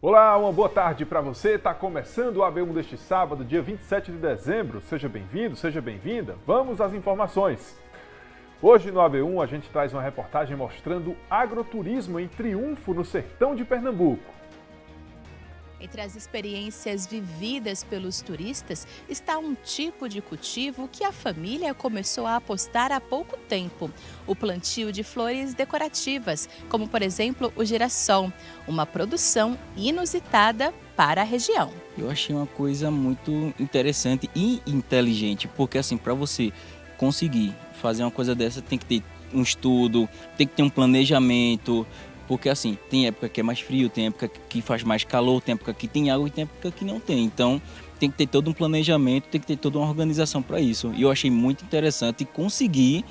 Olá, uma boa tarde para você. Está começando o AB1 deste sábado, dia 27 de dezembro. Seja bem-vindo, seja bem-vinda. Vamos às informações. Hoje no AB1 a gente traz uma reportagem mostrando agroturismo em triunfo no sertão de Pernambuco. Entre as experiências vividas pelos turistas está um tipo de cultivo que a família começou a apostar há pouco tempo: o plantio de flores decorativas, como por exemplo o girassol, uma produção inusitada para a região. Eu achei uma coisa muito interessante e inteligente, porque assim, para você conseguir fazer uma coisa dessa tem que ter um estudo, tem que ter um planejamento. Porque assim, tem época que é mais frio, tem época que faz mais calor, tem época que tem água e tem época que não tem. Então tem que ter todo um planejamento, tem que ter toda uma organização para isso. E eu achei muito interessante conseguir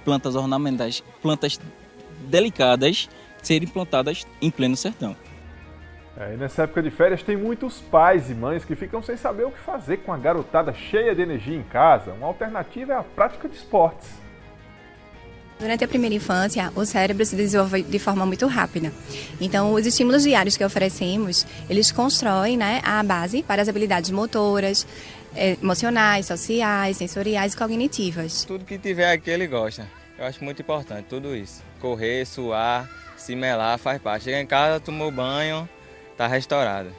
plantas ornamentais, plantas delicadas serem plantadas em pleno sertão. E nessa época de férias tem muitos pais e mães que ficam sem saber o que fazer com a garotada cheia de energia em casa. Uma alternativa é a prática de esportes. Durante a primeira infância, o cérebro se desenvolve de forma muito rápida. Então, os estímulos diários que oferecemos, eles constroem, a base para as habilidades motoras, emocionais, sociais, sensoriais e cognitivas. Tudo que tiver aqui ele gosta. Eu acho muito importante tudo isso. Correr, suar, se melar, faz parte. Chega em casa, tomou banho, tá restaurado.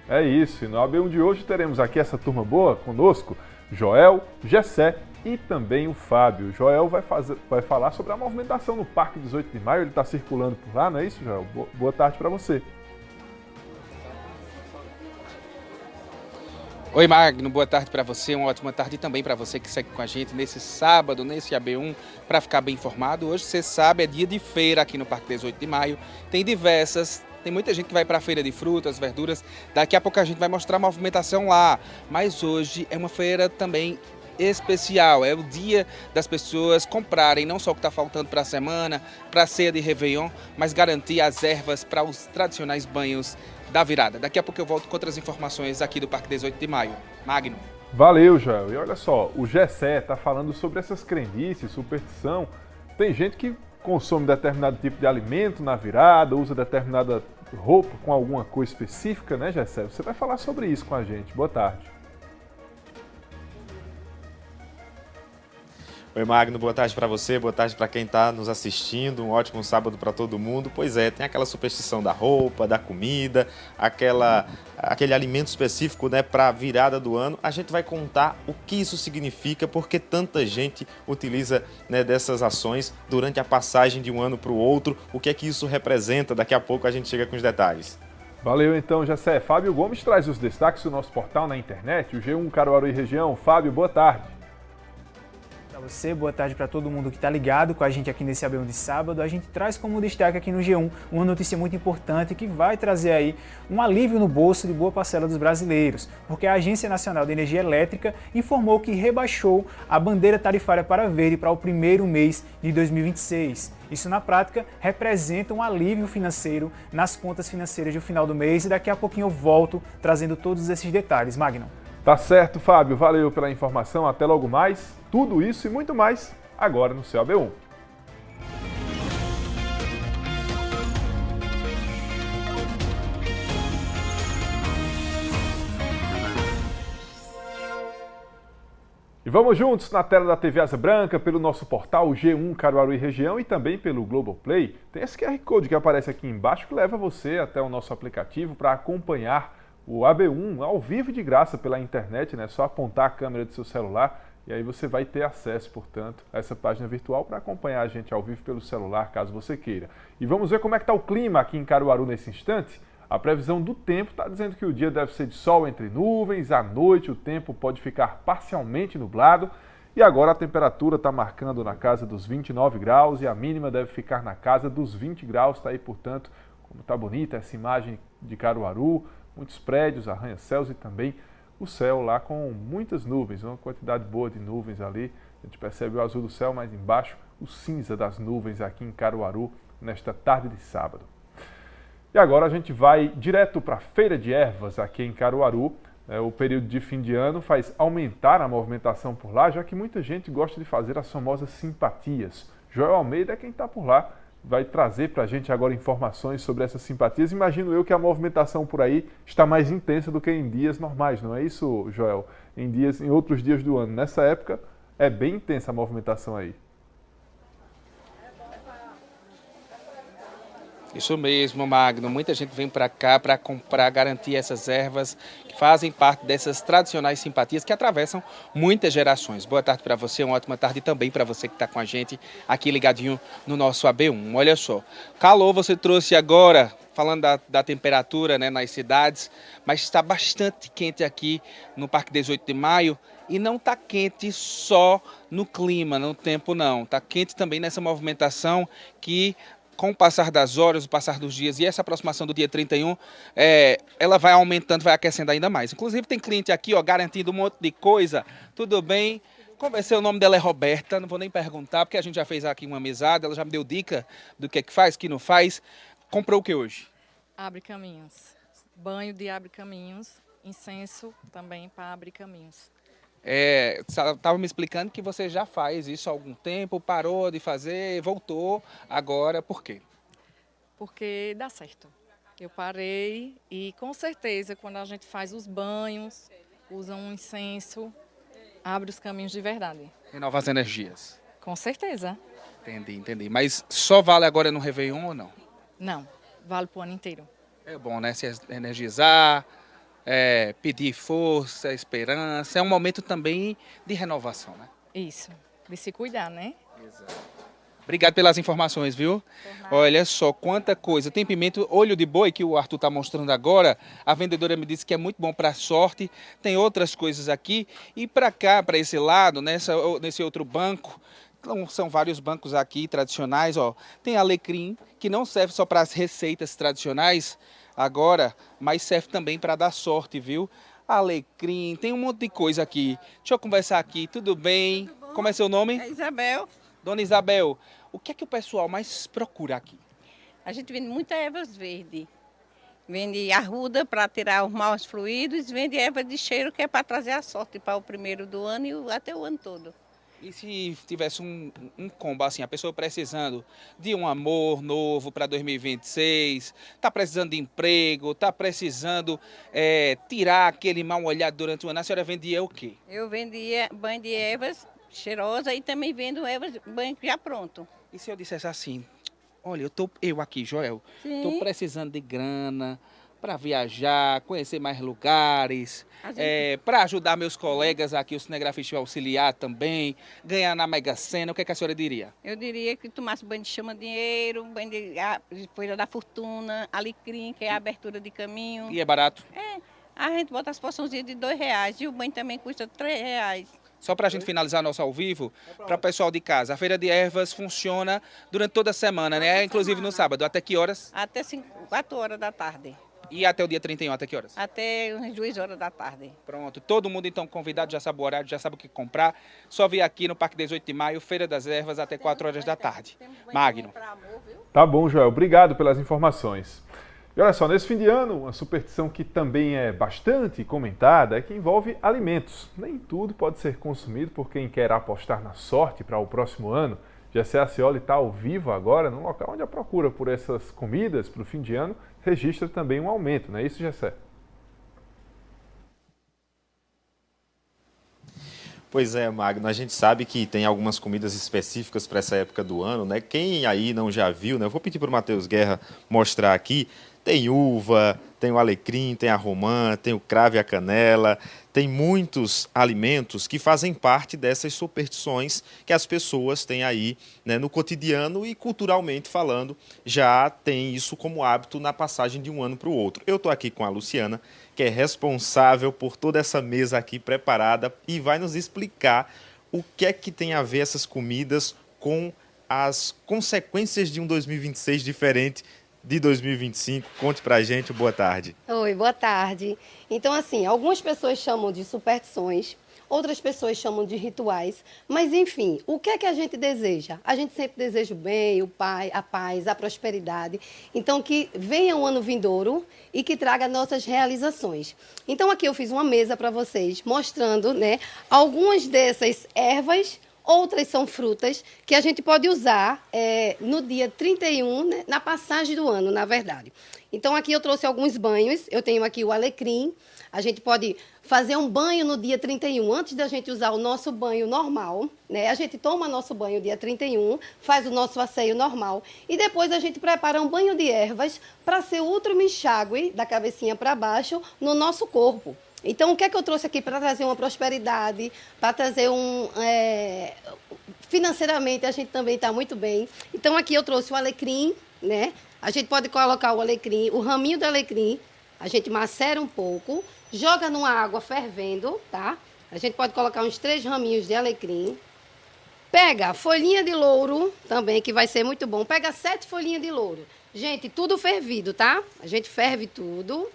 É isso, e no AB1 de hoje teremos aqui essa turma boa conosco: Joel, Gessé e também o Fábio. O Joel vai falar sobre a movimentação no Parque 18 de Maio. Ele está circulando por lá, não é isso, Joel? Boa tarde para você. Oi, Magno, boa tarde para você, uma ótima tarde também para você que segue com a gente nesse sábado, nesse AB1, para ficar bem informado. Hoje, você sabe, é dia de feira aqui no Parque 18 de Maio. Tem muita gente que vai para a feira de frutas, verduras. Daqui a pouco a gente vai mostrar a movimentação lá. Mas hoje é uma feira também especial, é o dia das pessoas comprarem não só o que está faltando para a semana, para a ceia de Réveillon, mas garantir as ervas para os tradicionais banhos da virada. Daqui a pouco eu volto com outras informações aqui do Parque 18 de Maio. Magno. Valeu, Joel. E olha só, o Gessé está falando sobre essas crendices, superstição. Tem gente que consome determinado tipo de alimento na virada, usa determinada roupa com alguma cor específica, né, Gessé? Você vai falar sobre isso com a gente. Boa tarde. Oi, Magno, boa tarde para você, boa tarde para quem está nos assistindo, um ótimo sábado para todo mundo. Pois é, tem aquela superstição da roupa, da comida, aquele alimento específico, né, para a virada do ano. A gente vai contar o que isso significa, porque tanta gente utiliza, né, dessas ações durante a passagem de um ano para o outro, o que é que isso representa. Daqui a pouco a gente chega com os detalhes. Valeu então, Gessé. Fábio Gomes traz os destaques do nosso portal na internet, o G1 Caruaru e Região. Fábio, boa tarde. Você, boa tarde para todo mundo que está ligado com a gente aqui nesse AB1 de sábado. A gente traz como destaque aqui no G1 uma notícia muito importante que vai trazer aí um alívio no bolso de boa parcela dos brasileiros, porque a Agência Nacional de Energia Elétrica informou que rebaixou a bandeira tarifária para verde para o primeiro mês de 2026. Isso, na prática, representa um alívio financeiro nas contas financeiras do final do mês, e daqui a pouquinho eu volto trazendo todos esses detalhes. Magno. Tá certo, Fábio. Valeu pela informação. Até logo mais. Tudo isso e muito mais agora no seu AB1. E vamos juntos na tela da TV Asa Branca, pelo nosso portal G1 Caruaru e Região e também pelo Globoplay. Tem esse QR Code que aparece aqui embaixo que leva você até o nosso aplicativo para acompanhar o AB1 ao vivo de graça pela internet, né? É só apontar a câmera do seu celular e aí você vai ter acesso, portanto, a essa página virtual para acompanhar a gente ao vivo pelo celular, caso você queira. E vamos ver como é que está o clima aqui em Caruaru nesse instante. A previsão do tempo está dizendo que o dia deve ser de sol entre nuvens, à noite o tempo pode ficar parcialmente nublado e agora a temperatura está marcando na casa dos 29 graus e a mínima deve ficar na casa dos 20 graus. Está aí, portanto, como está bonita essa imagem de Caruaru. Muitos prédios, arranha-céus e também o céu lá com muitas nuvens, uma quantidade boa de nuvens ali. A gente percebe o azul do céu, mas embaixo o cinza das nuvens aqui em Caruaru nesta tarde de sábado. E agora a gente vai direto para a Feira de Ervas aqui em Caruaru. O período de fim de ano faz aumentar a movimentação por lá, já que muita gente gosta de fazer as famosas simpatias. Joel Almeida é quem está por lá vai trazer para a gente agora informações sobre essas simpatias. Imagino eu que a movimentação por aí está mais intensa do que em dias normais, não é isso, Joel? Em outros dias do ano. Nessa época é bem intensa a movimentação aí. Isso mesmo, Magno. Muita gente vem para cá para comprar, garantir essas ervas que fazem parte dessas tradicionais simpatias que atravessam muitas gerações. Boa tarde para você, uma ótima tarde também para você que está com a gente aqui ligadinho no nosso AB1. Olha só, calor você trouxe agora, falando da temperatura, né, nas cidades, mas está bastante quente aqui no Parque 18 de Maio. E não está quente só no clima, no tempo não. Está quente também nessa movimentação que, com o passar das horas, o passar dos dias e essa aproximação do dia 31, ela vai aumentando, vai aquecendo ainda mais. Inclusive tem cliente aqui, ó, garantindo um monte de coisa. Tudo bem? Conversei, o nome dela é Roberta, não vou nem perguntar, porque a gente já fez aqui uma amizade, ela já me deu dica do que faz, que não faz. Comprou o que hoje? Abre caminhos. Banho de abre caminhos, incenso também para abrir caminhos. Estava me explicando que você já faz isso há algum tempo, parou de fazer, voltou agora, por quê? Porque dá certo. Eu parei e com certeza quando a gente faz os banhos, usa um incenso, abre os caminhos de verdade. Renova as energias. Com certeza. Entendi. Mas só vale agora no Réveillon ou não? Não, vale para o ano inteiro. É bom, né? Se energizar, pedir força, esperança. É um momento também de renovação, né? Isso, de se cuidar, né? Exato. Obrigado pelas informações, viu? Olha só quanta coisa. Tem pimenta, olho de boi, que o Arthur está mostrando agora. A vendedora me disse que é muito bom para a sorte. Tem outras coisas aqui. E para cá, para esse lado, nesse outro banco, então, são vários bancos aqui tradicionais. Ó. Tem alecrim, que não serve só para as receitas tradicionais agora, mas serve também para dar sorte, viu? Alecrim, tem um monte de coisa aqui. Deixa eu conversar aqui, tudo bem? Tudo Como é seu nome? É Isabel. Dona Isabel, o que é que o pessoal mais procura aqui? A gente vende muita ervas verdes. Vende arruda para tirar os maus fluidos, vende erva de cheiro que é para trazer a sorte para o primeiro do ano e até o ano todo. E se tivesse um combo assim, a pessoa precisando de um amor novo para 2026, está precisando de emprego, está precisando tirar aquele mal olhado durante o ano, a senhora vendia o quê? Eu vendia banho de ervas cheirosa e também vendo ervas banho já pronto. E se eu dissesse assim, olha, eu aqui, Joel, estou precisando de grana para viajar, conhecer mais lugares, para ajudar meus colegas aqui, o cinegrafista auxiliar também, ganhar na Mega Sena, o que é que a senhora diria? Eu diria que tomasse banho de chama-dinheiro, banho de folha da fortuna, alecrim, que é a abertura de caminho. E é barato? A gente bota as porçãozinhas de R$2 e o banho também custa R$3. Só para a gente finalizar nosso ao vivo, para o pessoal de casa, a Feira de Ervas funciona durante toda a semana, né? Inclusive no sábado. Até que horas? Até 4 horas da tarde. E até o dia 31, até que horas? Até umas 2 horas da tarde. Pronto, todo mundo então convidado, já sabe o horário, já sabe o que comprar. Só vir aqui no Parque 18 de Maio, Feira das Ervas, até 4 horas da tarde. Magno. Tá bom, Joel. Obrigado pelas informações. E olha só, nesse fim de ano, uma superstição que também é bastante comentada é que envolve alimentos. Nem tudo pode ser consumido por quem quer apostar na sorte para o próximo ano. Gessé Acioli está ao vivo agora, no local onde a procura por essas comidas para o fim de ano registra também um aumento, não é isso, Gessé? Pois é, Magno, a gente sabe que tem algumas comidas específicas para essa época do ano, né? Quem aí não já viu, né? Eu vou pedir para o Matheus Guerra mostrar aqui. Tem uva, tem o alecrim, tem a romã, tem o cravo e a canela, tem muitos alimentos que fazem parte dessas superstições que as pessoas têm aí, né, no cotidiano e culturalmente falando, já tem isso como hábito na passagem de um ano para o outro. Eu estou aqui com a Luciana, que é responsável por toda essa mesa aqui preparada e vai nos explicar o que é que tem a ver essas comidas com as consequências de um 2026 diferente de 2025. Conte pra gente, boa tarde. Oi, boa tarde. Então, assim, algumas pessoas chamam de superstições, outras pessoas chamam de rituais, mas, enfim, o que é que a gente deseja? A gente sempre deseja o bem, a paz, a prosperidade. Então, que venha um ano vindouro e que traga nossas realizações. Então, aqui eu fiz uma mesa para vocês, mostrando, né, algumas dessas ervas Outras são frutas que a gente pode usar no dia 31, né, na passagem do ano, na verdade. Então, aqui eu trouxe alguns banhos. Eu tenho aqui o alecrim. A gente pode fazer um banho no dia 31, antes da gente usar o nosso banho normal, né? A gente toma nosso banho dia 31, faz o nosso asseio normal e depois a gente prepara um banho de ervas para ser outro enxágue da cabecinha para baixo no nosso corpo. Então, o que é que eu trouxe aqui para trazer uma prosperidade, para trazer financeiramente a gente também está muito bem. Então, aqui eu trouxe o alecrim, né? A gente pode colocar o alecrim, o raminho do alecrim, a gente macera um pouco, joga numa água fervendo, tá? A gente pode colocar uns 3 raminhos de alecrim. Pega folhinha de louro também, que vai ser muito bom. Pega 7 folhinhas de louro. Gente, tudo fervido, tá? A gente ferve tudo.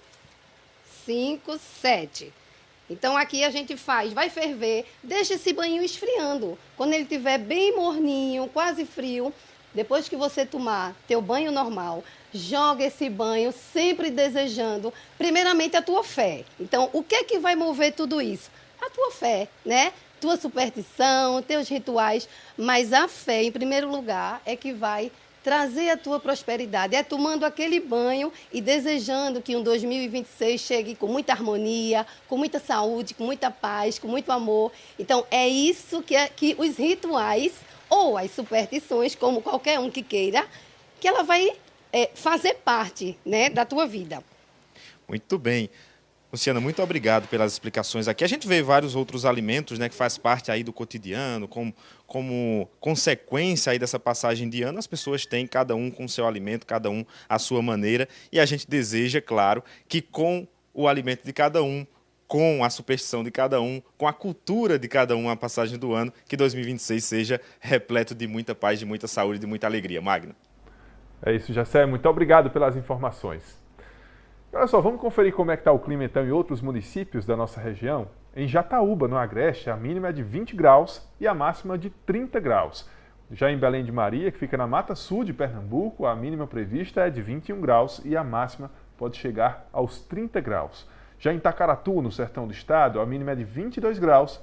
5, 7. Então, aqui a gente vai ferver, deixa esse banho esfriando. Quando ele estiver bem morninho, quase frio, depois que você tomar teu banho normal, joga esse banho sempre desejando, primeiramente, a tua fé. Então, o que é que vai mover tudo isso? A tua fé, né? Tua superstição, teus rituais, mas a fé, em primeiro lugar, é que vai trazer a tua prosperidade. É tomando aquele banho e desejando que um 2026 chegue com muita harmonia, com muita saúde, com muita paz, com muito amor. Então, é isso que os rituais ou as superstições, como qualquer um que queira, que ela vai fazer parte, né, da tua vida. Muito bem. Luciana, muito obrigado pelas explicações aqui. A gente vê vários outros alimentos, né, que faz parte aí do cotidiano, como consequência aí dessa passagem de ano. As pessoas têm cada um com o seu alimento, cada um à sua maneira, e a gente deseja, claro, que com o alimento de cada um, com a superstição de cada um, com a cultura de cada um, a passagem do ano, que 2026 seja repleto de muita paz, de muita saúde, de muita alegria. Magno. É isso, Jacé. Muito obrigado pelas informações. Olha só, vamos conferir como é que está o clima então em outros municípios da nossa região. Em Jataúba, no Agreste, a mínima é de 20 graus e a máxima de 30 graus. Já em Belém de Maria, que fica na Mata Sul de Pernambuco, a mínima prevista é de 21 graus e a máxima pode chegar aos 30 graus. Já em Tacaratu, no sertão do estado, a mínima é de 22 graus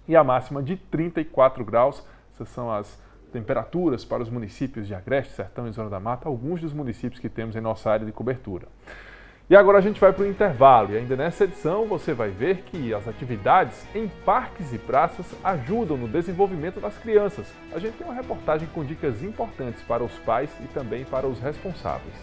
e a máxima de 34 graus. Essas são as temperaturas para os municípios de Agreste, Sertão e Zona da Mata, alguns dos municípios que temos em nossa área de cobertura. E agora a gente vai para o intervalo e ainda nessa edição você vai ver que as atividades em parques e praças ajudam no desenvolvimento das crianças. A gente tem uma reportagem com dicas importantes para os pais e também para os responsáveis.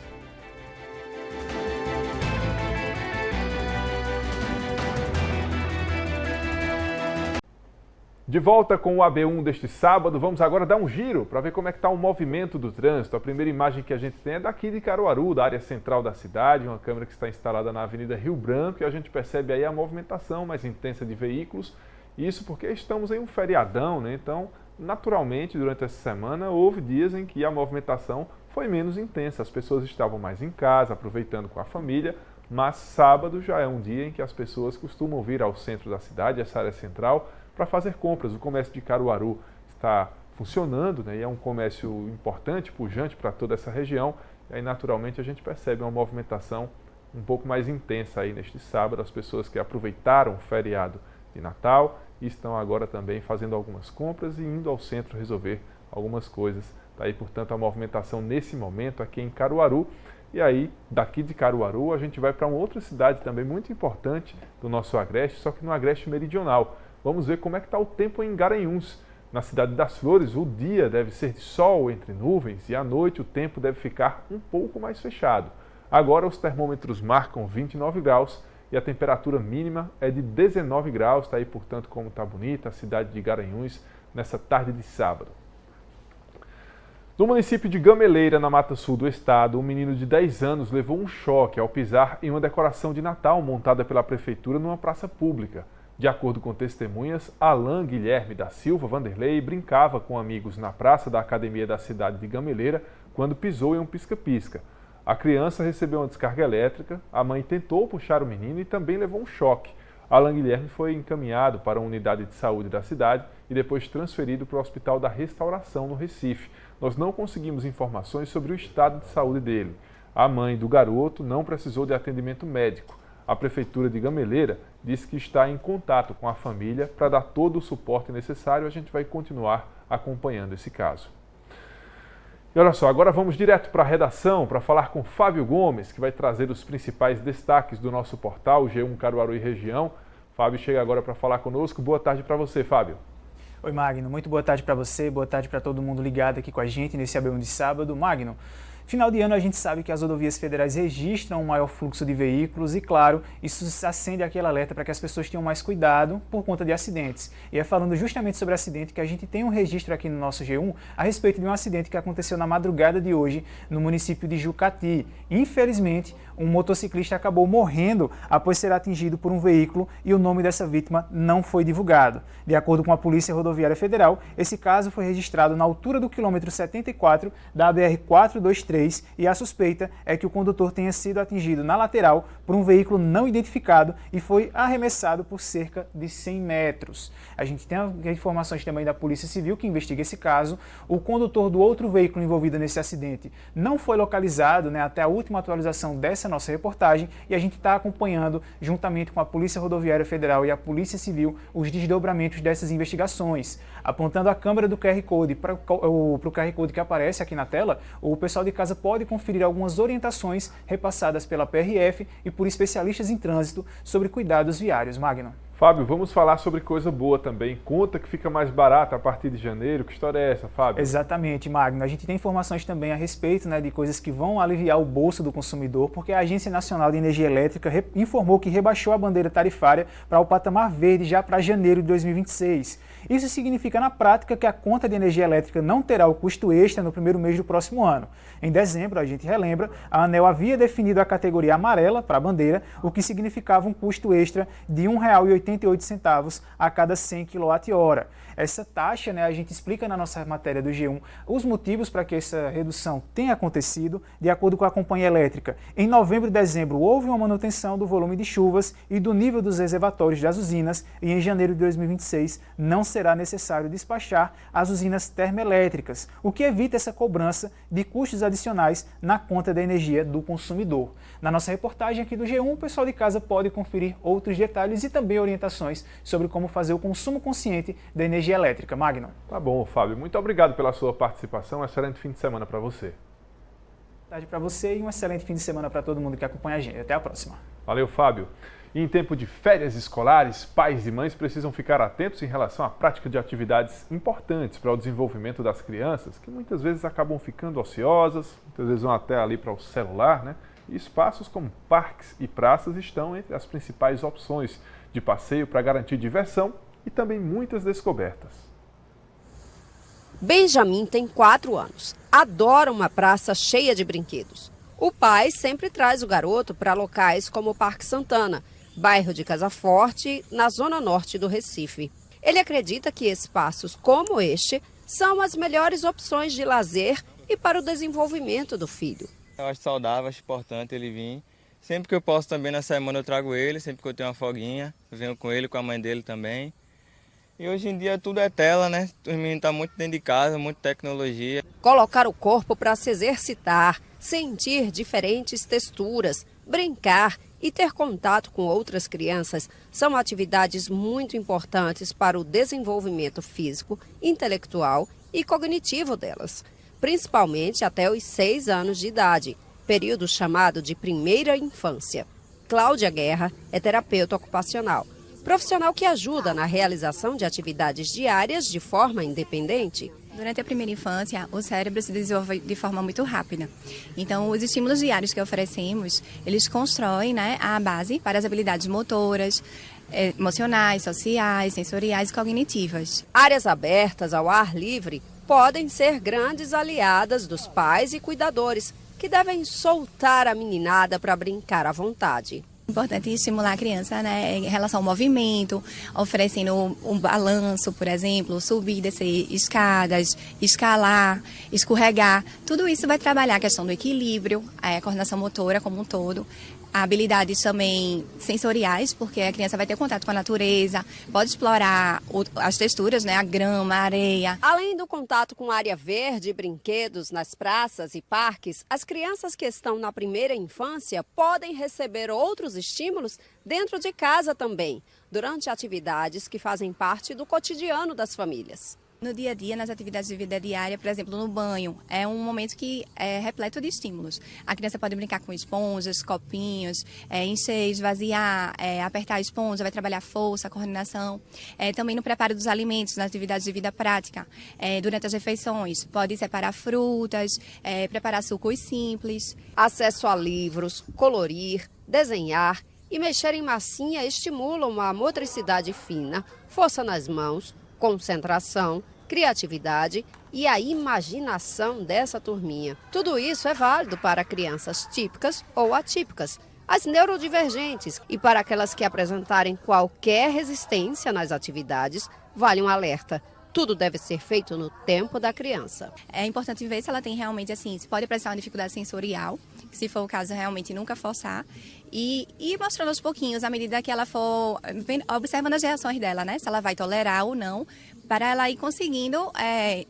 De volta com o AB1 deste sábado, vamos agora dar um giro para ver como é que está o movimento do trânsito. A primeira imagem que a gente tem é daqui de Caruaru, da área central da cidade, uma câmera que está instalada na Avenida Rio Branco e a gente percebe aí a movimentação mais intensa de veículos. Isso porque estamos em um feriadão, né? Então, naturalmente, durante essa semana, houve dias em que a movimentação foi menos intensa. As pessoas estavam mais em casa, aproveitando com a família, mas sábado já é um dia em que as pessoas costumam vir ao centro da cidade, essa área central, para fazer compras. O comércio de Caruaru está funcionando, né? E é um comércio importante, pujante para toda essa região. E aí, naturalmente, a gente percebe uma movimentação um pouco mais intensa aí neste sábado. As pessoas que aproveitaram o feriado de Natal e estão agora também fazendo algumas compras e indo ao centro resolver algumas coisas. Está aí, portanto, a movimentação nesse momento aqui em Caruaru. E aí, daqui de Caruaru, a gente vai para uma outra cidade também muito importante do nosso Agreste, só que no Agreste Meridional. Vamos ver como é que está o tempo em Garanhuns. Na cidade das Flores, o dia deve ser de sol entre nuvens e à noite o tempo deve ficar um pouco mais fechado. Agora os termômetros marcam 29 graus e a temperatura mínima é de 19 graus. Está aí, portanto, como está bonita a cidade de Garanhuns nessa tarde de sábado. No município de Gameleira, na Mata Sul do estado, um menino de 10 anos levou um choque ao pisar em uma decoração de Natal montada pela prefeitura numa praça pública. De acordo com testemunhas, Alain Guilherme da Silva Vanderlei brincava com amigos na praça da academia da cidade de Gameleira quando pisou em um pisca-pisca. A criança recebeu uma descarga elétrica, a mãe tentou puxar o menino e também levou um choque. Alain Guilherme foi encaminhado para uma unidade de saúde da cidade e depois transferido para o Hospital da Restauração, no Recife. Nós não conseguimos informações sobre o estado de saúde dele. A mãe do garoto não precisou de atendimento médico. A Prefeitura de Gameleira disse que está em contato com a família para dar todo o suporte necessário. A gente vai continuar acompanhando esse caso. E olha só, agora vamos direto para a redação para falar com Fábio Gomes, que vai trazer os principais destaques do nosso portal G1 Caruaru e Região. Fábio chega agora para falar conosco. Boa tarde para você, Fábio. Oi, Magno. Muito boa tarde para você, boa tarde para todo mundo ligado aqui com a gente nesse AB1 de sábado. Magno, final de ano a gente sabe que as rodovias federais registram um maior fluxo de veículos e, claro, isso acende aquele alerta para que as pessoas tenham mais cuidado por conta de acidentes. E é falando justamente sobre acidente que a gente tem um registro aqui no nosso G1 a respeito de um acidente que aconteceu na madrugada de hoje no município de Jucati. Infelizmente, um motociclista acabou morrendo após ser atingido por um veículo e o nome dessa vítima não foi divulgado. De acordo com a Polícia Rodoviária Federal, esse caso foi registrado na altura do quilômetro 74 da BR-423 e a suspeita é que o condutor tenha sido atingido na lateral por um veículo não identificado e foi arremessado por cerca de 100 metros. A gente tem informações também da Polícia Civil que investiga esse caso. O condutor do outro veículo envolvido nesse acidente não foi localizado, até a última atualização dessa nossa reportagem, e a gente está acompanhando, juntamente com a Polícia Rodoviária Federal e a Polícia Civil, os desdobramentos dessas investigações. Apontando a câmera do QR Code para o QR Code que aparece aqui na tela, o pessoal de casa pode conferir algumas orientações repassadas pela PRF e por especialistas em trânsito sobre cuidados viários. Magno. Fábio, vamos falar sobre coisa boa também. Conta que fica mais barata a partir de janeiro. Que história é essa, Fábio? Exatamente, Magno. A gente tem informações também a respeito de coisas que vão aliviar o bolso do consumidor, porque a Agência Nacional de Energia Elétrica informou que rebaixou a bandeira tarifária para o patamar verde já para janeiro de 2026. Isso significa, na prática, que a conta de energia elétrica não terá o custo extra no primeiro mês do próximo ano. Em dezembro, a gente relembra, a ANEEL havia definido a categoria amarela para a bandeira, o que significava um custo extra de R$ 1,88 a cada 100 kWh. Essa taxa, a gente explica na nossa matéria do G1 os motivos para que essa redução tenha acontecido, de acordo com a companhia elétrica. Em novembro e dezembro houve uma manutenção do volume de chuvas e do nível dos reservatórios das usinas e em janeiro de 2026 não será necessário despachar as usinas termoelétricas, o que evita essa cobrança de custos adicionais na conta da energia do consumidor. Na nossa reportagem aqui do G1, o pessoal de casa pode conferir outros detalhes e também orientações sobre como fazer o consumo consciente da energia elétrica. Magno. Tá bom, Fábio. Muito obrigado pela sua participação. Um excelente fim de semana para você. Boa tarde para você e um excelente fim de semana para todo mundo que acompanha a gente. Até a próxima. Valeu, Fábio. E em tempo de férias escolares, pais e mães precisam ficar atentos em relação à prática de atividades importantes para o desenvolvimento das crianças, que muitas vezes acabam ficando ociosas, muitas vezes vão até ali para o celular, E espaços como parques e praças estão entre as principais opções de passeio para garantir diversão e também muitas descobertas. Benjamin tem 4 anos. Adora uma praça cheia de brinquedos. O pai sempre traz o garoto para locais como o Parque Santana, bairro de Casa Forte, na zona norte do Recife. Ele acredita que espaços como este são as melhores opções de lazer e para o desenvolvimento do filho. Eu acho saudável, acho importante ele vir. Sempre que eu posso também na semana eu trago ele, sempre que eu tenho uma folguinha, eu venho com ele, com a mãe dele também. E hoje em dia tudo é tela, Os meninos estão muito dentro de casa, muita tecnologia. Colocar o corpo para se exercitar, sentir diferentes texturas, brincar e ter contato com outras crianças são atividades muito importantes para o desenvolvimento físico, intelectual e cognitivo delas, principalmente até os 6 anos de idade, período chamado de primeira infância. Cláudia Guerra é terapeuta ocupacional, profissional que ajuda na realização de atividades diárias de forma independente. Durante a primeira infância, o cérebro se desenvolve de forma muito rápida. Então, os estímulos diários que oferecemos, eles constroem a base para as habilidades motoras, emocionais, sociais, sensoriais e cognitivas. Áreas abertas ao ar livre podem ser grandes aliadas dos pais e cuidadores, que devem soltar a meninada para brincar à vontade. É importante estimular a criança em relação ao movimento, oferecendo um balanço, por exemplo, subir e descer escadas, escalar, escorregar. Tudo isso vai trabalhar a questão do equilíbrio, a coordenação motora como um todo. Habilidades também sensoriais, porque a criança vai ter contato com a natureza, pode explorar as texturas, a grama, a areia. Além do contato com área verde e brinquedos nas praças e parques, as crianças que estão na primeira infância podem receber outros novos estímulos dentro de casa também, durante atividades que fazem parte do cotidiano das famílias. No dia a dia, nas atividades de vida diária, por exemplo, no banho, é um momento que é repleto de estímulos. A criança pode brincar com esponjas, copinhos, encher, esvaziar, apertar a esponja, vai trabalhar força, coordenação. Também no preparo dos alimentos, nas atividades de vida prática, durante as refeições, pode separar frutas, preparar sucos simples. Acesso a livros, colorir, desenhar e mexer em massinha estimulam a motricidade fina, força nas mãos, concentração, criatividade e a imaginação dessa turminha. Tudo isso é válido para crianças típicas ou atípicas, as neurodivergentes, e para aquelas que apresentarem qualquer resistência nas atividades, vale um alerta. Tudo deve ser feito no tempo da criança. É importante ver se ela tem realmente, assim, se pode apresentar uma dificuldade sensorial, que se for o caso, realmente nunca forçar. E ir mostrando aos pouquinhos, à medida que ela for observando as reações dela, né? Se ela vai tolerar ou não, para ela ir conseguindo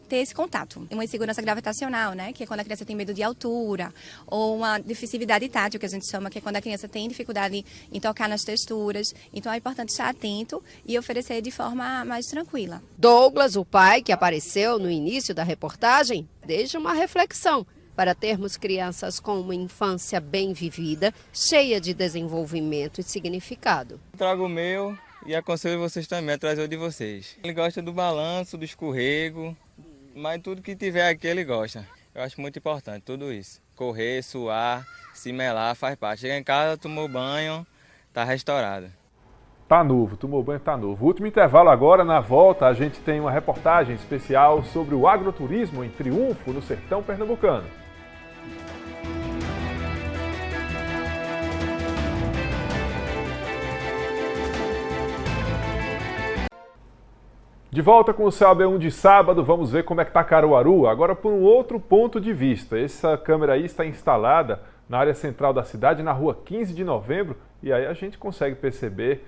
ter esse contato. Uma insegurança gravitacional, né? Que é quando a criança tem medo de altura, ou uma dificuldade tátil, que a gente chama, que é quando a criança tem dificuldade em tocar nas texturas. Então é importante estar atento e oferecer de forma mais tranquila. Douglas, o pai que apareceu no início da reportagem, deixa uma reflexão para termos crianças com uma infância bem vivida, cheia de desenvolvimento e significado. Trago o meu e aconselho vocês também a trazer o de vocês. Ele gosta do balanço, do escorrego, mas tudo que tiver aqui ele gosta. Eu acho muito importante tudo isso. Correr, suar, se melar faz parte. Chega em casa, tomou banho, tá restaurado. Tá novo, tomou banho, tá novo. Último intervalo agora, na volta a gente tem uma reportagem especial sobre o agroturismo em Triunfo, no sertão pernambucano. De volta com o CAB1 de sábado, vamos ver como é que está Caruaru, agora por um outro ponto de vista. Essa câmera aí está instalada na área central da cidade, na rua 15 de novembro, e aí a gente consegue perceber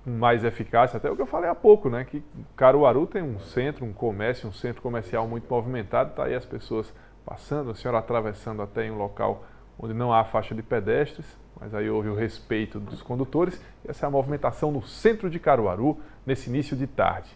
com mais eficácia, até o que eu falei há pouco, né? Que Caruaru tem um centro, um comércio, um centro comercial muito movimentado, tá aí as pessoas passando, a senhora atravessando até em um local onde não há faixa de pedestres, mas aí houve o respeito dos condutores. Essa é a movimentação no centro de Caruaru, nesse início de tarde.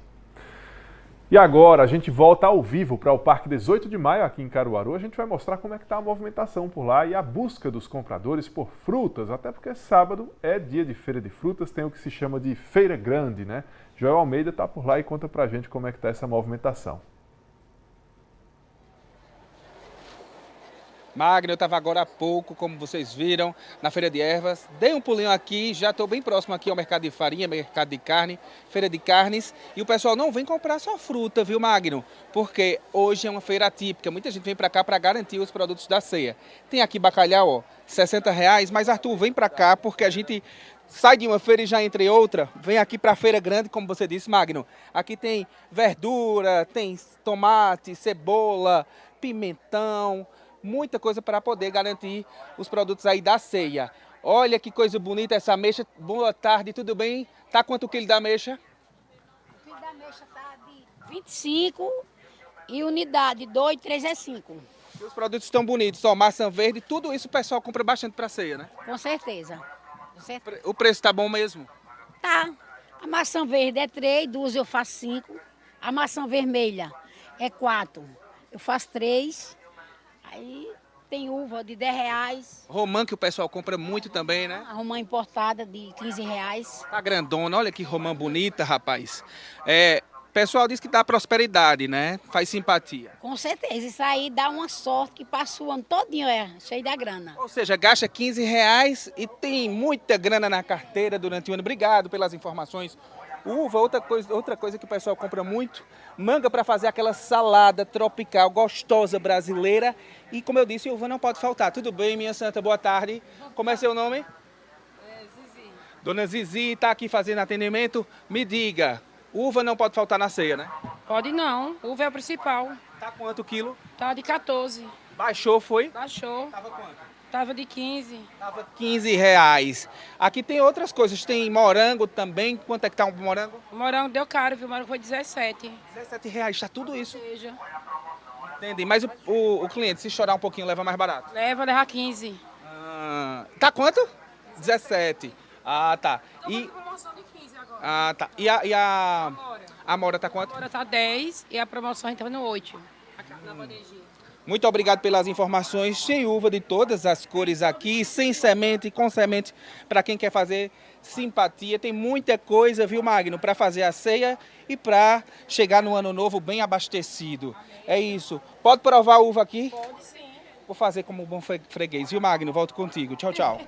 E agora a gente volta ao vivo para o Parque 18 de Maio aqui em Caruaru. A gente vai mostrar como é que está a movimentação por lá e a busca dos compradores por frutas, até porque sábado é dia de feira de frutas, tem o que se chama de Feira Grande, né? Joel Almeida está por lá e conta para a gente como é que está essa movimentação. Magno, eu estava agora há pouco, como vocês viram, na Feira de Ervas. Dei um pulinho aqui, já estou bem próximo aqui ao mercado de farinha, mercado de carne, feira de carnes. E o pessoal não vem comprar só fruta, viu, Magno? Porque hoje é uma feira atípica. Muita gente vem para cá para garantir os produtos da ceia. Tem aqui bacalhau, ó, R$60. Mas, Arthur, vem para cá porque a gente sai de uma feira e já entra em outra. Vem aqui para a Feira Grande, como você disse, Magno. Aqui tem verdura, tem tomate, cebola, pimentão, muita coisa para poder garantir os produtos aí da ceia. Olha que coisa bonita essa ameixa. Boa tarde, tudo bem? Tá quanto o quilo da ameixa? O quilo da ameixa tá de 25 e unidade 2, 3 é 5. E os produtos estão bonitos, ó, maçã verde, tudo isso o pessoal compra bastante para ceia, né? Com certeza. O preço tá bom mesmo? Tá. A maçã verde é 3, 2 eu faço 5. A maçã vermelha é 4, eu faço 3. Aí tem uva de R$10. Romã que o pessoal compra muito também, né? A romã importada de R$15. Tá grandona, olha que romã bonita, rapaz. O pessoal diz que dá prosperidade, né? Faz simpatia. Com certeza, isso aí dá uma sorte que passa o ano todinho, cheio da grana. Ou seja, gasta R$15 e tem muita grana na carteira durante o ano. Obrigado pelas informações. Uva, outra coisa que o pessoal compra muito, manga para fazer aquela salada tropical gostosa brasileira. E como eu disse, uva não pode faltar. Tudo bem, minha santa? Boa tarde. Como é seu nome? Zizi. Dona Zizi está aqui fazendo atendimento. Me diga, uva não pode faltar na ceia, né? Pode não, uva é o principal. Tá quanto o quilo? Tá de 14. Baixou, foi? Baixou. Tava quanto? Tava de 15. Tava R$15. Aqui tem outras coisas, tem morango também. Quanto é que tá um morango? O morango deu caro, viu? O morango foi 17. R$17, tá tudo isso? Seja. Entendi, mas o cliente, se chorar um pouquinho, leva mais barato? Leva 15. Tá quanto? 17. Ah, tá. E tá. E a amora tá quanto? A amora tá 10 e a promoção então no 8. Na bandejinha. Muito obrigado pelas informações. Tem uva de todas as cores aqui, sem semente, com semente, para quem quer fazer simpatia. Tem muita coisa, viu, Magno, para fazer a ceia e para chegar no ano novo bem abastecido. É isso. Pode provar a uva aqui? Pode sim. Vou fazer como bom freguês, viu, Magno? Volto contigo. Tchau, tchau.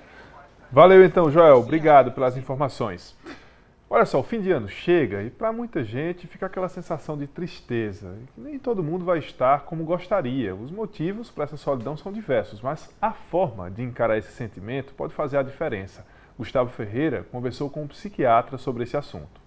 Valeu então, Joel. Obrigado pelas informações. Olha só, o fim de ano chega e para muita gente fica aquela sensação de tristeza. Nem todo mundo vai estar como gostaria. Os motivos para essa solidão são diversos, mas a forma de encarar esse sentimento pode fazer a diferença. Gustavo Ferreira conversou com um psiquiatra sobre esse assunto.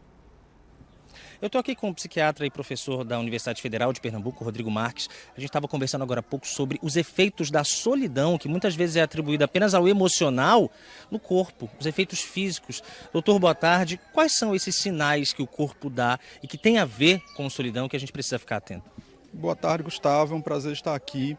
Eu estou aqui com o psiquiatra e professor da Universidade Federal de Pernambuco, Rodrigo Marques. A gente estava conversando agora há pouco sobre os efeitos da solidão, que muitas vezes é atribuída apenas ao emocional, no corpo, os efeitos físicos. Doutor, boa tarde. Quais são esses sinais que o corpo dá e que tem a ver com solidão que a gente precisa ficar atento? Boa tarde, Gustavo. É um prazer estar aqui.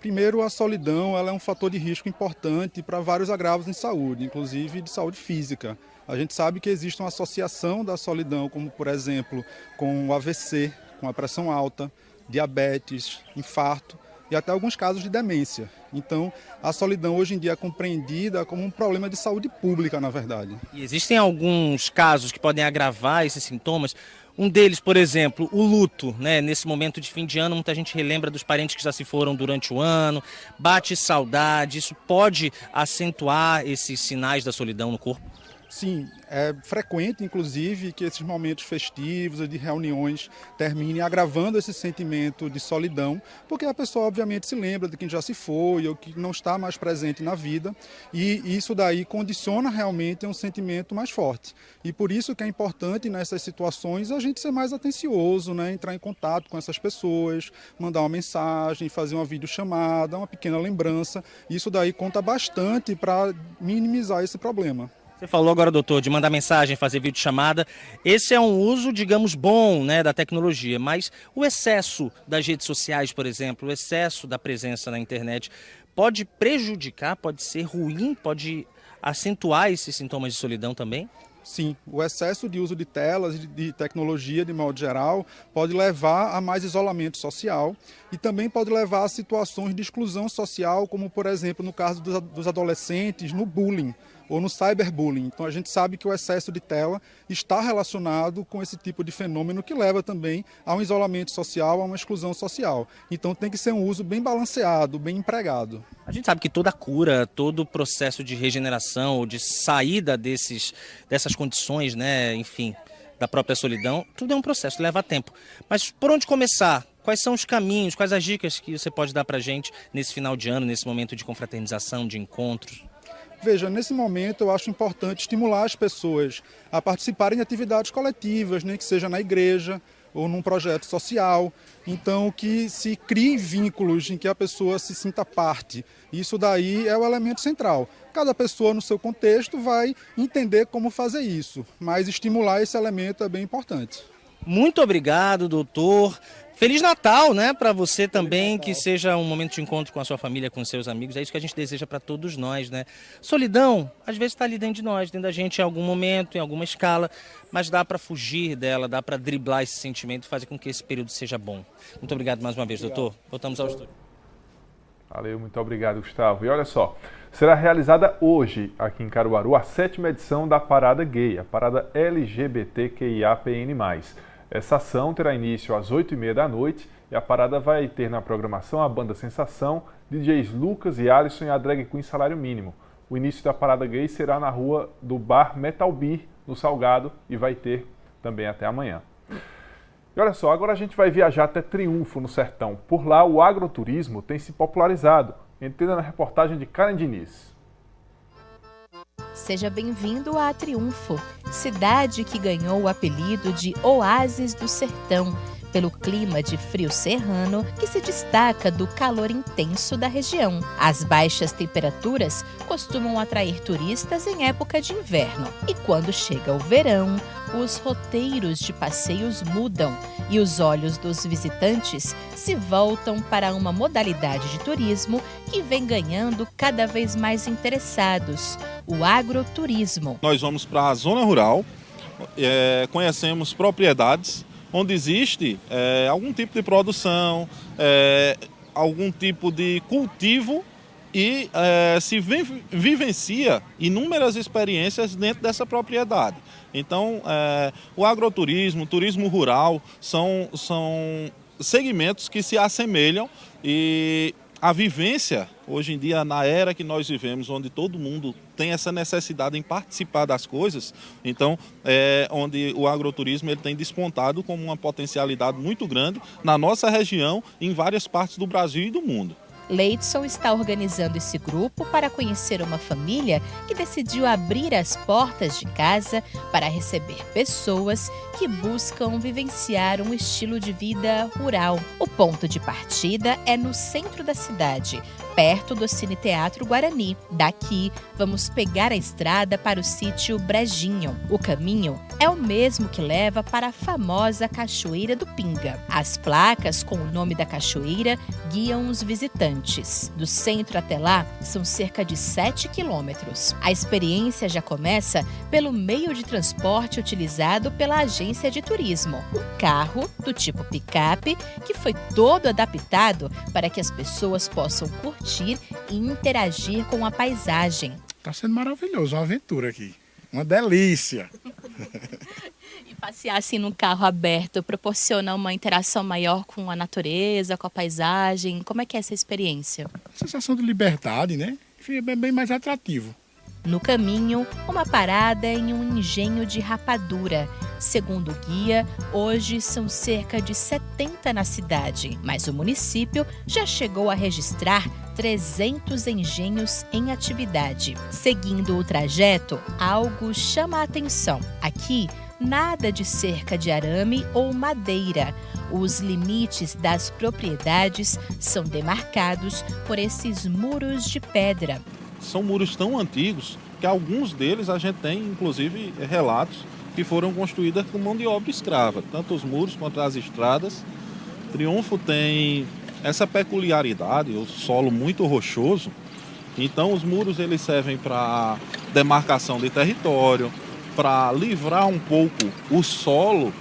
Primeiro, a solidão ela é um fator de risco importante para vários agravos em saúde, inclusive de saúde física. A gente sabe que existe uma associação da solidão, como por exemplo, com o AVC, com a pressão alta, diabetes, infarto e até alguns casos de demência. Então, a solidão hoje em dia é compreendida como um problema de saúde pública, na verdade. E existem alguns casos que podem agravar esses sintomas. Um deles, por exemplo, o luto, né? Nesse momento de fim de ano, muita gente relembra dos parentes que já se foram durante o ano, bate saudade, isso pode acentuar esses sinais da solidão no corpo? Sim, é frequente, inclusive, que esses momentos festivos e de reuniões terminem agravando esse sentimento de solidão, porque a pessoa, obviamente, se lembra de quem já se foi ou que não está mais presente na vida, e isso daí condiciona realmente um sentimento mais forte. E por isso que é importante, nessas situações, a gente ser mais atencioso, né? Entrar em contato com essas pessoas, mandar uma mensagem, fazer uma videochamada, uma pequena lembrança. Isso daí conta bastante para minimizar esse problema. Você falou agora, doutor, de mandar mensagem, fazer videochamada. Esse é um uso, digamos, bom, né, da tecnologia, mas o excesso das redes sociais, por exemplo, o excesso da presença na internet pode prejudicar, pode ser ruim, pode acentuar esses sintomas de solidão também? Sim, o excesso de uso de telas e de tecnologia, de modo geral, pode levar a mais isolamento social e também pode levar a situações de exclusão social, como, por exemplo, no caso dos adolescentes, no bullying ou no cyberbullying. Então a gente sabe que o excesso de tela está relacionado com esse tipo de fenômeno que leva também a um isolamento social, a uma exclusão social. Então tem que ser um uso bem balanceado, bem empregado. A gente sabe que toda cura, todo o processo de regeneração ou de saída dessas condições, né, enfim, da própria solidão, tudo é um processo, leva tempo. Mas por onde começar? Quais são os caminhos, quais as dicas que você pode dar pra gente nesse final de ano, nesse momento de confraternização, de encontros? Veja, nesse momento eu acho importante estimular as pessoas a participarem de atividades coletivas, né, que seja na igreja ou num projeto social. Então, que se criem vínculos em que a pessoa se sinta parte. Isso daí é o elemento central. Cada pessoa no seu contexto vai entender como fazer isso, mas estimular esse elemento é bem importante. Muito obrigado, doutor. Feliz Natal, né, para você também, que seja um momento de encontro com a sua família, com seus amigos. É isso que a gente deseja para todos nós, né? Solidão, às vezes está ali dentro de nós, dentro da gente em algum momento, em alguma escala, mas dá para fugir dela, dá para driblar esse sentimento e fazer com que esse período seja bom. Muito obrigado mais uma vez, doutor. Voltamos ao estúdio. Valeu, muito obrigado, Gustavo. E olha só, será realizada hoje, aqui em Caruaru, a 7ª edição da Parada Gay, a Parada LGBTQIAPN+. Essa ação terá início às 8h30 da noite e a parada vai ter na programação a banda Sensação, DJs Lucas e Alisson e a drag queen Salário Mínimo. O início da Parada Gay será na rua do Bar Metal Beer, no Salgado, e vai ter também até amanhã. E olha só, agora a gente vai viajar até Triunfo, no Sertão. Por lá, o agroturismo tem se popularizado. Entenda na reportagem de Karen Diniz. Seja bem-vindo a Triunfo, cidade que ganhou o apelido de Oásis do Sertão, pelo clima de frio serrano que se destaca do calor intenso da região. As baixas temperaturas costumam atrair turistas em época de inverno. E quando chega o verão, os roteiros de passeios mudam e os olhos dos visitantes se voltam para uma modalidade de turismo que vem ganhando cada vez mais interessados: o agroturismo. Nós vamos para a zona rural, conhecemos propriedades onde existe algum tipo de produção, algum tipo de cultivo e se vivencia inúmeras experiências dentro dessa propriedade. Então, o agroturismo, o turismo rural são segmentos que se assemelham e a vivência, hoje em dia, na era que nós vivemos, onde todo mundo tem essa necessidade em participar das coisas, então, onde o agroturismo ele tem despontado como uma potencialidade muito grande na nossa região, em várias partes do Brasil e do mundo. Leidson está organizando esse grupo para conhecer uma família que decidiu abrir as portas de casa para receber pessoas que buscam vivenciar um estilo de vida rural. O ponto de partida é no centro da cidade, perto do Cine Teatro Guarani. Daqui, vamos pegar a estrada para o sítio Brejinho. O caminho é o mesmo que leva para a famosa Cachoeira do Pinga. As placas com o nome da cachoeira guiam os visitantes. Do centro até lá, são cerca de 7 quilômetros. A experiência já começa pelo meio de transporte utilizado pela agência de turismo. Um carro do tipo picape, que foi todo adaptado para que as pessoas possam curtir e interagir com a paisagem. Está sendo maravilhoso, uma aventura aqui. Uma delícia. E passear assim num carro aberto proporciona uma interação maior com a natureza, com a paisagem. Como é que é essa experiência? Sensação de liberdade, né? É bem mais atrativo. No caminho, uma parada em um engenho de rapadura. Segundo o guia, hoje são cerca de 70 na cidade, mas o município já chegou a registrar 300 engenhos em atividade. Seguindo o trajeto, algo chama a atenção. Aqui, nada de cerca de arame ou madeira. Os limites das propriedades são demarcados por esses muros de pedra. São muros tão antigos que alguns deles a gente tem, inclusive, relatos que foram construídos com mão de obra escrava. Tanto os muros quanto as estradas. Triunfo tem essa peculiaridade, o solo muito rochoso. Então os muros eles servem para demarcação de território, para livrar um pouco o solo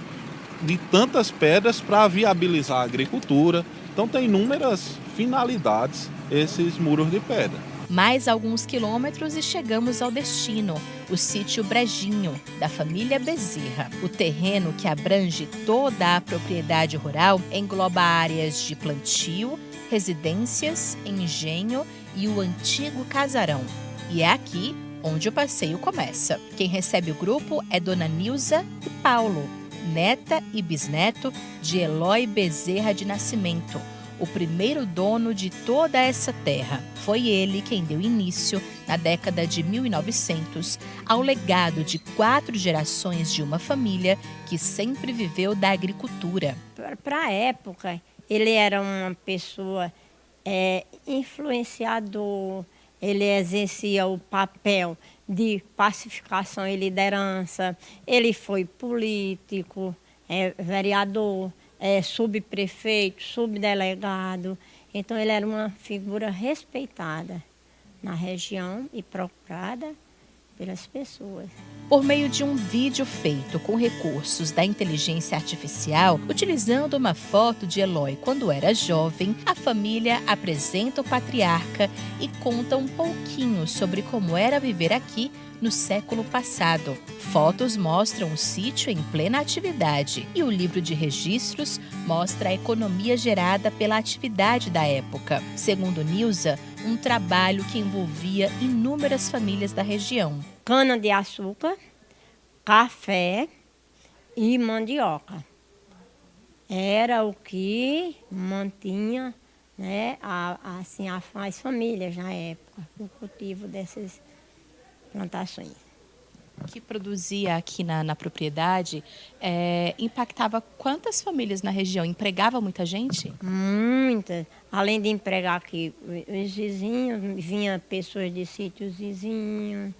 de tantas pedras para viabilizar a agricultura. Então tem inúmeras finalidades esses muros de pedra. Mais alguns quilômetros e chegamos ao destino, o sítio Brejinho, da família Bezerra. O terreno, que abrange toda a propriedade rural, engloba áreas de plantio, residências, engenho e o antigo casarão. E é aqui onde o passeio começa. Quem recebe o grupo é Dona Nilza e Paulo, neta e bisneto de Eloy Bezerra de Nascimento, o primeiro dono de toda essa terra. Foi ele quem deu início, na década de 1900, ao legado de 4 gerações de uma família que sempre viveu da agricultura. Para a época, ele era uma pessoa influenciador, ele exercia o papel de pacificação e liderança, ele foi político, vereador, subprefeito, subdelegado. Então ele era uma figura respeitada na região e procurada pelas pessoas. Por meio de um vídeo feito com recursos da inteligência artificial, utilizando uma foto de Eloy quando era jovem, a família apresenta o patriarca e conta um pouquinho sobre como era viver aqui no século passado. Fotos mostram o sítio em plena atividade e o livro de registros mostra a economia gerada pela atividade da época. Segundo Nilza, um trabalho que envolvia inúmeras famílias da região. Cana-de-açúcar, café e mandioca. Era o que mantinha, né, as famílias na época, o cultivo dessas plantações. O que produzia aqui na propriedade impactava quantas famílias na região? Empregava muita gente? Muitas. Além de empregar aqui os vizinhos, vinham pessoas de sítios vizinhos,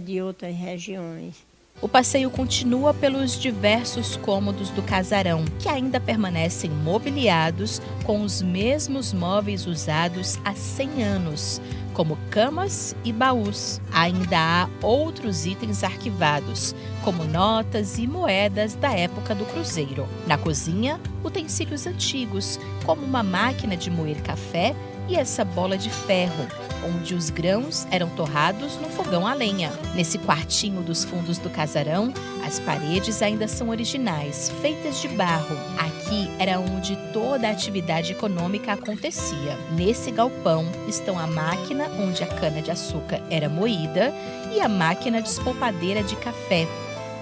de outras regiões. O passeio continua pelos diversos cômodos do casarão, que ainda permanecem mobiliados com os mesmos móveis usados há 100 anos. como camas e baús. Ainda há outros itens arquivados, como notas e moedas da época do cruzeiro. Na cozinha, utensílios antigos, como uma máquina de moer café e essa bola de ferro, onde os grãos eram torrados no fogão a lenha. Nesse quartinho dos fundos do casarão, as paredes ainda são originais, feitas de barro. Aqui era onde toda a atividade econômica acontecia. Nesse galpão estão a máquina onde a cana-de-açúcar era moída e a máquina despolpadeira de café.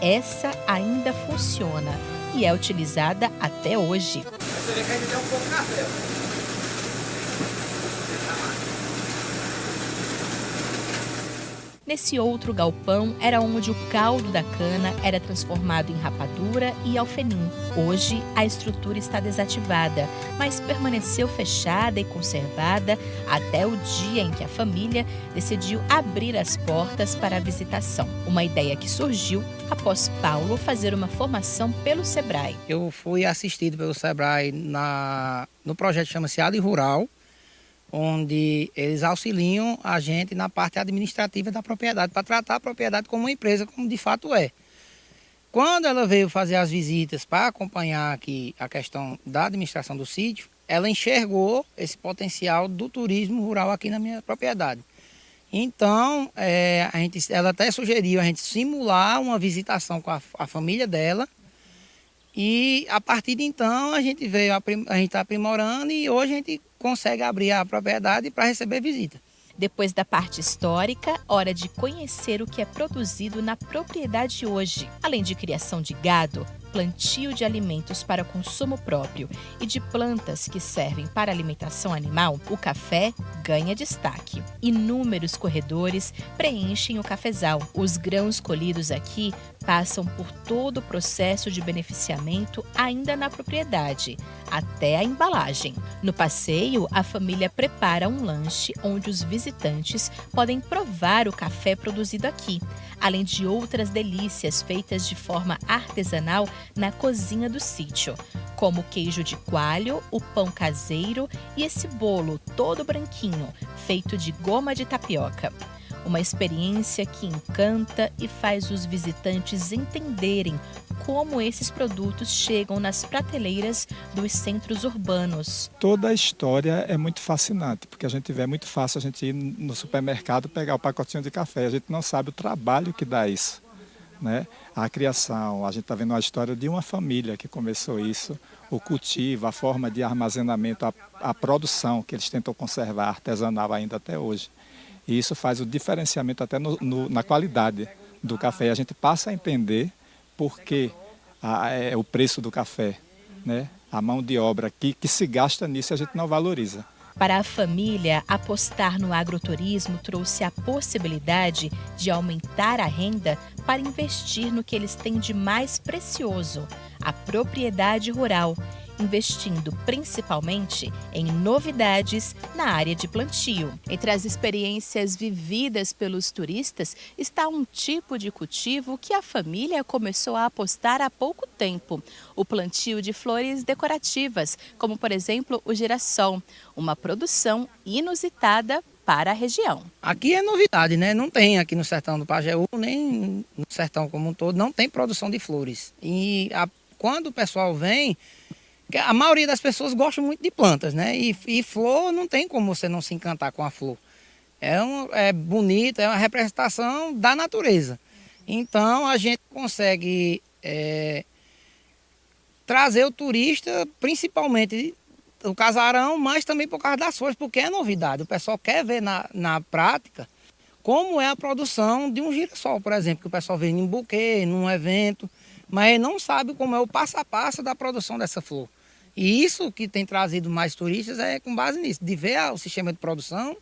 Essa ainda funciona e é utilizada até hoje. Você vê que a gente tem um pouco de café. Nesse outro galpão era onde o caldo da cana era transformado em rapadura e alfenim. Hoje, a estrutura está desativada, mas permaneceu fechada e conservada até o dia em que a família decidiu abrir as portas para a visitação. Uma ideia que surgiu após Paulo fazer uma formação pelo Sebrae. Eu fui assistido pelo Sebrae no projeto que chama-se AD Rural, onde eles auxiliam a gente na parte administrativa da propriedade, para tratar a propriedade como uma empresa, como de fato é. Quando ela veio fazer as visitas para acompanhar aqui a questão da administração do sítio, ela enxergou esse potencial do turismo rural aqui na minha propriedade. Então, ela até sugeriu a gente simular uma visitação com a família dela, e a partir de então a gente está aprimorando e hoje a gente consegue abrir a propriedade para receber visita. Depois da parte histórica, hora de conhecer o que é produzido na propriedade hoje. Além de criação de gado, plantio de alimentos para consumo próprio e de plantas que servem para alimentação animal, o café ganha destaque. Inúmeros corredores preenchem o cafezal. Os grãos colhidos aqui passam por todo o processo de beneficiamento ainda na propriedade, até a embalagem. No passeio, a família prepara um lanche onde os visitantes podem provar o café produzido aqui, além de outras delícias feitas de forma artesanal na cozinha do sítio, como o queijo de coalho, o pão caseiro e esse bolo todo branquinho, feito de goma de tapioca. Uma experiência que encanta e faz os visitantes entenderem como esses produtos chegam nas prateleiras dos centros urbanos. Toda a história é muito fascinante, porque a gente vê, é muito fácil a gente ir no supermercado pegar o pacotinho de café, a gente não sabe o trabalho que dá isso, né? A criação, a gente está vendo a história de uma família que começou isso, o cultivo, a forma de armazenamento, a produção que eles tentam conservar artesanal ainda até hoje. E isso faz o diferenciamento até na qualidade do café. A gente passa a entender por que o preço do café, né? A mão de obra que se gasta nisso a gente não valoriza. Para a família, apostar no agroturismo trouxe a possibilidade de aumentar a renda para investir no que eles têm de mais precioso, a propriedade rural, investindo principalmente em novidades na área de plantio. Entre as experiências vividas pelos turistas está um tipo de cultivo que a família começou a apostar há pouco tempo: o plantio de flores decorativas, como por exemplo o girassol, uma produção inusitada para a região. Aqui é novidade, né? Não tem aqui no sertão do Pajeú, nem no sertão como um todo, não tem produção de flores. E quando o pessoal vem, a maioria das pessoas gosta muito de plantas, né? E flor, não tem como você não se encantar com a flor. É bonita, é uma representação da natureza. Então a gente consegue trazer o turista, principalmente o casarão, mas também por causa das flores, porque é novidade. O pessoal quer ver na prática como é a produção de um girassol, por exemplo, que o pessoal vê em buquê, num evento, mas não sabe como é o passo a passo da produção dessa flor. E isso que tem trazido mais turistas é com base nisso, de ver o sistema de produção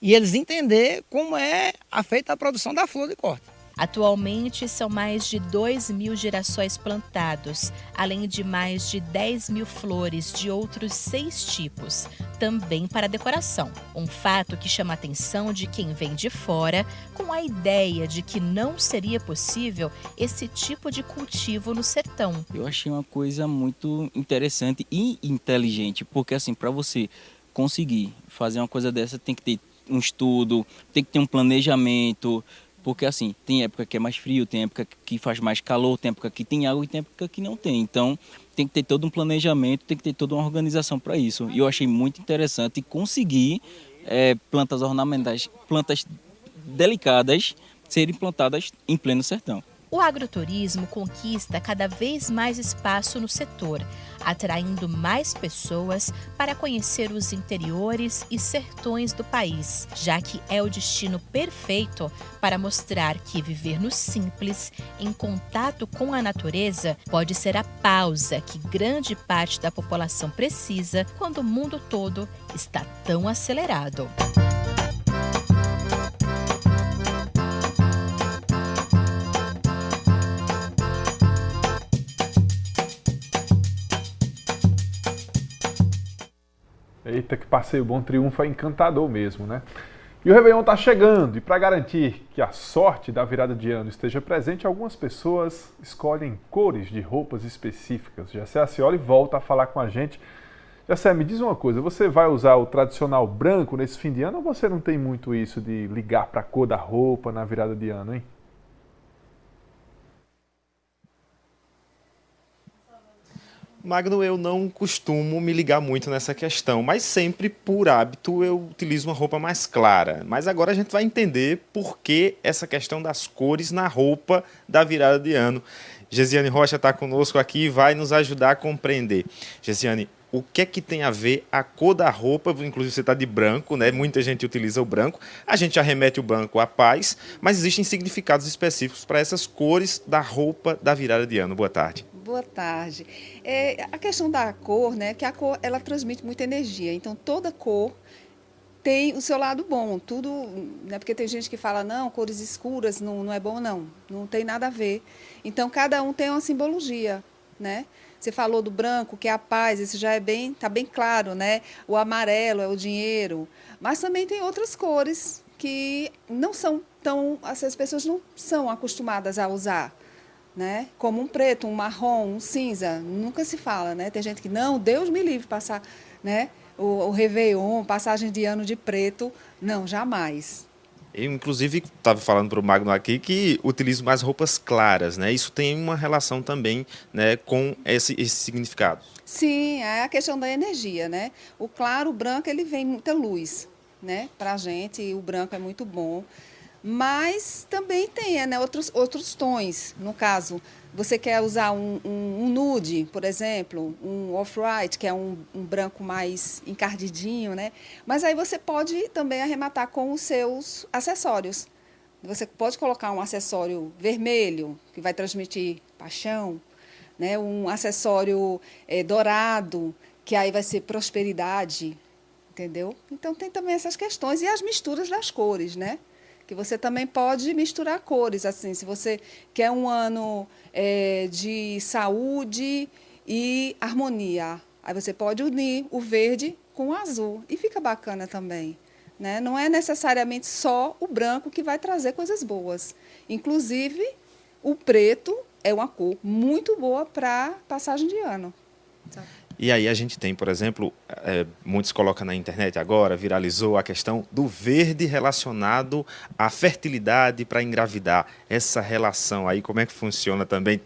e eles entender como é feita a produção da flor de corte. Atualmente são mais de 2.000 girassóis plantados, além de mais de 10.000 flores de outros 6 tipos, também para decoração. Um fato que chama a atenção de quem vem de fora, com a ideia de que não seria possível esse tipo de cultivo no sertão. Eu achei uma coisa muito interessante e inteligente, porque assim, para você conseguir fazer uma coisa dessa tem que ter um estudo, tem que ter um planejamento, porque assim, tem época que é mais frio, tem época que faz mais calor, tem época que tem água e tem época que não tem. Então, tem que ter todo um planejamento, tem que ter toda uma organização para isso. E eu achei muito interessante conseguir plantas ornamentais, plantas delicadas, serem plantadas em pleno sertão. O agroturismo conquista cada vez mais espaço no setor, atraindo mais pessoas para conhecer os interiores e sertões do país, já que é o destino perfeito para mostrar que viver no simples, em contato com a natureza, pode ser a pausa que grande parte da população precisa quando o mundo todo está tão acelerado. Eita, que passeio bom, triunfo é encantador mesmo, né? E o Réveillon está chegando, e para garantir que a sorte da virada de ano esteja presente, algumas pessoas escolhem cores de roupas específicas. Jessé Acioli volta a falar com a gente. Jessé, me diz uma coisa, você vai usar o tradicional branco nesse fim de ano ou você não tem muito isso de ligar para a cor da roupa na virada de ano, hein? Magno, eu não costumo me ligar muito nessa questão, mas sempre, por hábito, eu utilizo uma roupa mais clara. Mas agora a gente vai entender por que essa questão das cores na roupa da virada de ano. Gesiane Rocha está conosco aqui e vai nos ajudar a compreender. Gesiane, o que é que tem a ver a cor da roupa? Inclusive você está de branco, né? Muita gente utiliza o branco. A gente já remete o branco à paz, mas existem significados específicos para essas cores da roupa da virada de ano. Boa tarde. Boa tarde. A questão da cor, né, que a cor ela transmite muita energia, então toda cor tem o seu lado bom, tudo, né, porque tem gente que fala, não, cores escuras não é bom, não tem nada a ver. Então cada um tem uma simbologia, né? Você falou do branco, que é a paz, isso já está bem claro, né? O amarelo é o dinheiro, mas também tem outras cores que não são tão, as pessoas não são acostumadas a usar. Né? Como um preto, um marrom, um cinza, nunca se fala, né? Tem gente que, não, Deus me livre passar, né? O Réveillon, passagem de ano de preto, não, jamais. Eu, inclusive, estava falando para o Magno aqui que utilizo mais roupas claras, né? Isso tem uma relação também, né, com esse significado. Sim, é a questão da energia, né? O claro, o branco, ele vem muita luz, né? Para a gente, e o branco é muito bom. Mas também tem, né, outros tons. No caso, você quer usar um nude, por exemplo, um off-white, que é um branco mais encardidinho, né? Mas aí você pode também arrematar com os seus acessórios. Você pode colocar um acessório vermelho, que vai transmitir paixão, né? Um acessório dourado, que aí vai ser prosperidade, entendeu? Então tem também essas questões e as misturas das cores, né? Que você também pode misturar cores, assim, se você quer um ano de saúde e harmonia, aí você pode unir o verde com o azul e fica bacana também, né? Não é necessariamente só o branco que vai trazer coisas boas, inclusive o preto é uma cor muito boa para passagem de ano. Sabe? E aí a gente tem, por exemplo, muitos colocam na internet agora, viralizou a questão do verde relacionado à fertilidade para engravidar. Essa relação aí, como é que funciona também?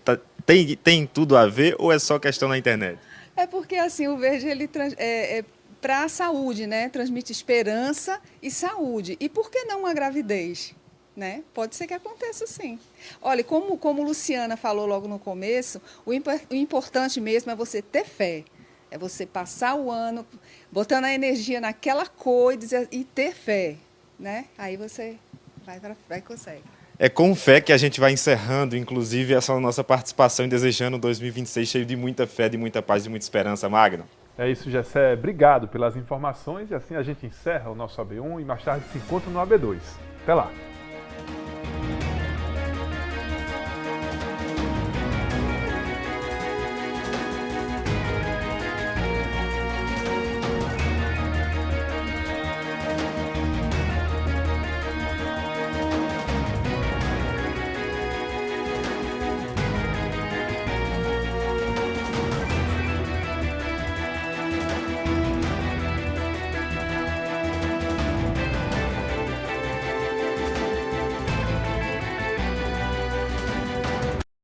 Tem tudo a ver ou é só questão na internet? É porque assim, o verde ele é para a saúde, né? Transmite esperança e saúde. E por que não a gravidez? Né? Pode ser que aconteça sim. Olha, como Luciana falou logo no começo, o importante mesmo é você ter fé. É você passar o ano botando a energia naquela cor e ter fé, né? Aí você vai consegue. É com fé que a gente vai encerrando, inclusive, essa nossa participação e desejando 2026 cheio de muita fé, de muita paz e muita esperança, Magno. É isso, Jessé. Obrigado pelas informações e assim a gente encerra o nosso AB1 e mais tarde se encontra no AB2. Até lá!